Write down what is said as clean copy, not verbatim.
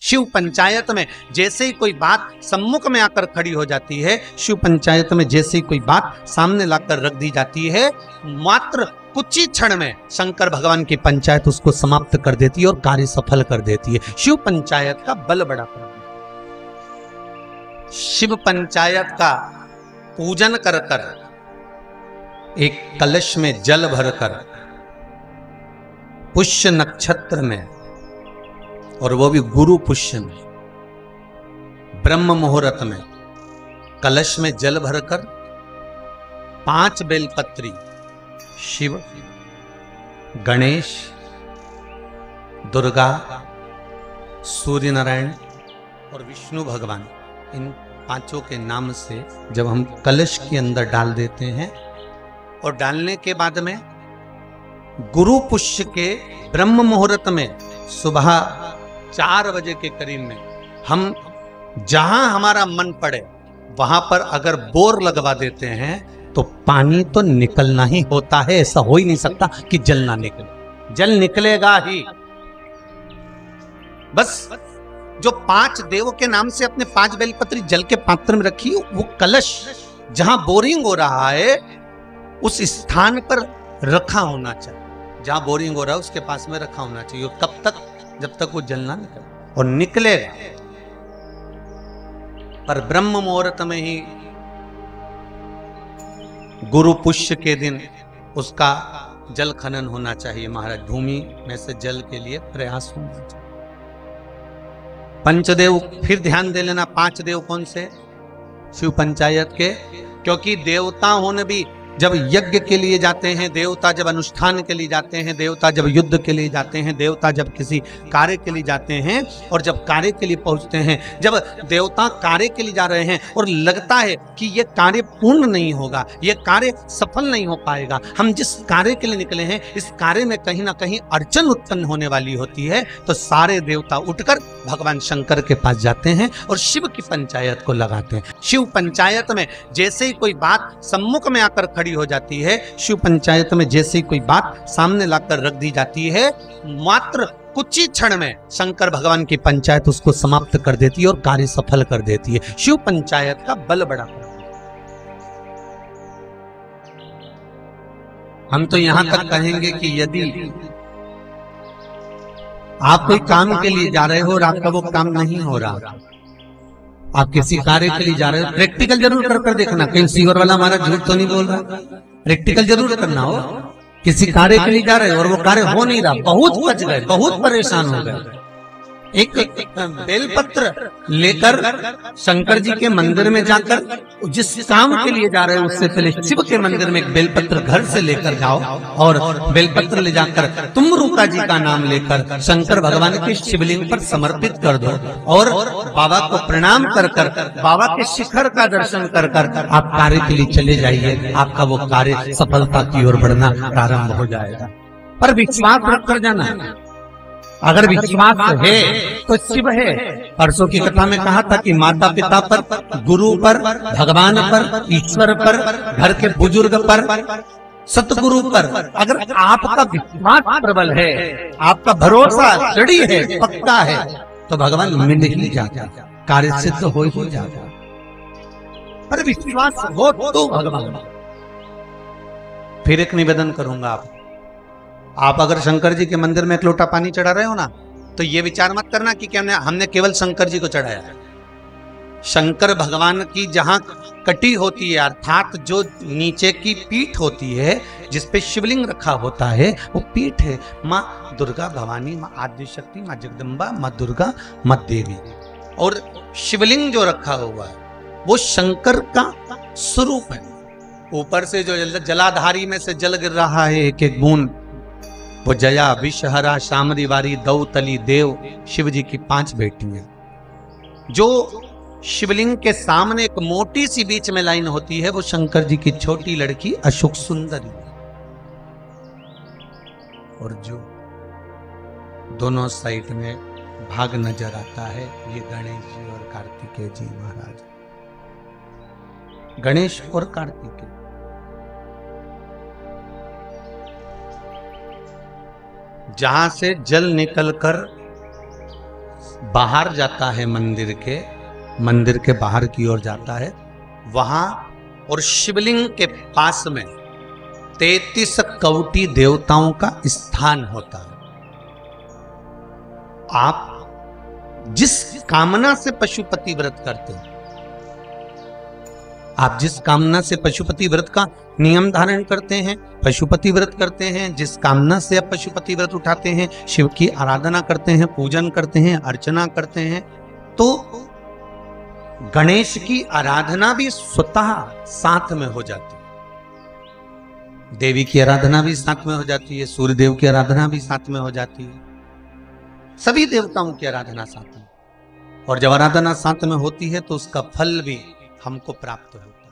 शिव पंचायत में जैसे ही कोई बात सम्मुख में आकर खड़ी हो जाती है, शिव पंचायत में जैसे ही कोई बात सामने लाकर रख दी जाती है, मात्र कुछ ही क्षण में शंकर भगवान की पंचायत उसको समाप्त कर देती है और कार्य सफल कर देती है। शिव पंचायत का बल बड़ा प्रबल। शिव पंचायत का पूजन कर कर, एक कलश में जल भरकर, पुष्य नक्षत्र में, और वो भी गुरु पुष्य में, ब्रह्म मुहूर्त में, कलश में जल भरकर 5 बेलपत्री शिव, गणेश, दुर्गा, सूर्य नारायण और विष्णु भगवान, इन 5 के नाम से जब हम कलश के अंदर डाल देते हैं, और डालने के बाद में गुरु पुष्य के ब्रह्म मुहूर्त में सुबह 4 बजे के करीब में हम जहां हमारा मन पड़े वहां पर अगर बोर लगवा देते हैं तो पानी तो निकलना ही होता है। ऐसा हो ही नहीं सकता कि जल ना निकले, जल निकलेगा ही। बस जो 5 देवों के नाम से अपने 5 बेलपत्री जल के पात्र में रखी, वो कलश जहां बोरिंग हो रहा है उस स्थान पर रखा होना चाहिए। जहां बोरिंग हो रहा है उसके पास में रखा होना चाहिए। कब तक? जब तक वो जल ना निकले, और निकलेगा पर ब्रह्म मुहूर्त में ही, गुरु पुष्य के दिन उसका जल खनन होना चाहिए। महाराज, भूमि में से जल के लिए प्रयास होना चाहिए। पंचदेव फिर ध्यान दे लेना। 5 देव कौन से? शिव पंचायत के, क्योंकि देवता होने भी जब यज्ञ के लिए जाते हैं, देवता जब अनुष्ठान के लिए जाते हैं, देवता जब युद्ध के लिए जाते हैं, देवता जब किसी कार्य के लिए जाते हैं, और जब कार्य के लिए पहुंचते हैं, जब देवता कार्य के लिए जा रहे हैं और लगता है कि यह कार्य पूर्ण नहीं होगा, यह कार्य सफल नहीं हो पाएगा, हम जिस कार्य के लिए निकले हैं इस कार्य में कहीं ना कहीं अड़चन उत्पन्न होने वाली होती है, तो सारे देवता उठकर भगवान शंकर के पास जाते हैं और शिव की पंचायत को लगाते हैं। शिव पंचायत में जैसे ही कोई बात सम्मुख में आकर खड़ी हो जाती है, शिव पंचायत में जैसे ही कोई बात सामने लाकर रख दी जाती है, मात्र कुछ ही क्षण में शंकर भगवान की पंचायत उसको समाप्त कर देती है और कार्य सफल कर देती है। शिव पंचायत का बल बड़ा प्रबल। हम तो यहां तक कहेंगे कि यदि आप कोई काम के लिए जा रहे हो और आपका वो काम नहीं हो रहा, आप किसी कार्य के लिए जा रहे हो, प्रैक्टिकल जरूर कर देखना, कहीं सीवर वाला हमारा झूठ तो नहीं बोल रहा। प्रैक्टिकल जरूर करना हो। किसी कार्य के लिए जा रहे हो और वो कार्य हो नहीं रहा, बहुत बच गए, बहुत परेशान हो गए, एक बेलपत्र लेकर शंकर जी के मंदिर में जाकर, जिस काम के लिए जा रहे हो उससे पहले शिव के मंदिर में एक बेलपत्र घर से लेकर जाओ, और बेलपत्र ले जाकर तुम रूपा जी का नाम लेकर शंकर भगवान के शिवलिंग पर समर्पित कर दो, और बाबा को प्रणाम कर कर, बाबा के शिखर का दर्शन कर कर आप कार्य के लिए चले जाइए। आपका वो कार्य सफलता की ओर बढ़ना प्रारंभ हो जाएगा। पर विश्वास रखकर जाना। अगर विश्वास है तो शिव है। परसों की कथा में कहा था कि माता पिता पर, गुरु पर, भगवान पर, ईश्वर पर, घर के बुजुर्ग पर, सतगुरु पर अगर आपका विश्वास प्रबल है, आपका भरोसा दृढ़ है, पक्का है, तो भगवान मिल ही जाता, कार्य सिद्ध हो ही जाता। पर विश्वास हो तो भगवान। फिर एक निवेदन करूंगा, आप अगर शंकर जी के मंदिर में एक लोटा पानी चढ़ा रहे हो ना, तो ये विचार मत करना कि क्या हमने केवल शंकर जी को चढ़ाया है। शंकर भगवान की जहां कटी होती है, अर्थात जो नीचे की पीठ होती है जिसपे शिवलिंग रखा होता है, वो पीठ है माँ दुर्गा भवानी, माँ आदिशक्ति, माँ जगदम्बा, माँ दुर्गा, माँ देवी। और शिवलिंग जो रखा हुआ है वो शंकर का स्वरूप है। ऊपर से जो जलाधारी में से जल गिर रहा है एक एक बूंद, वो जया, विषहरा, शामरी वारी, दौतली, देव, शिव जी की 5 बेटियां। जो शिवलिंग के सामने एक मोटी सी बीच में लाइन होती है, वो शंकर जी की छोटी लड़की अशोक सुंदरी, और जो दोनों साइड में भाग नजर आता है, ये गणेश जी और कार्तिकेय जी महाराज। गणेश और कार्तिकेय जहां से जल निकलकर बाहर जाता है मंदिर के बाहर की ओर जाता है वहां, और शिवलिंग के पास में 33 कवटी देवताओं का स्थान होता है। आप जिस कामना से पशुपति व्रत करते हैं, आप जिस कामना से पशुपति व्रत का नियम धारण करते हैं, पशुपति व्रत करते हैं, जिस कामना से आप पशुपति व्रत उठाते हैं, शिव की आराधना करते हैं, पूजन करते हैं, अर्चना करते हैं, तो गणेश की आराधना भी स्वतः साथ में हो जाती है, देवी की आराधना भी साथ में हो जाती है, सूर्य देव की आराधना भी साथ में हो जाती है, सभी देवताओं की आराधना साथ में। और जब आराधना साथ में होती है तो उसका फल भी हमको प्राप्त होता है।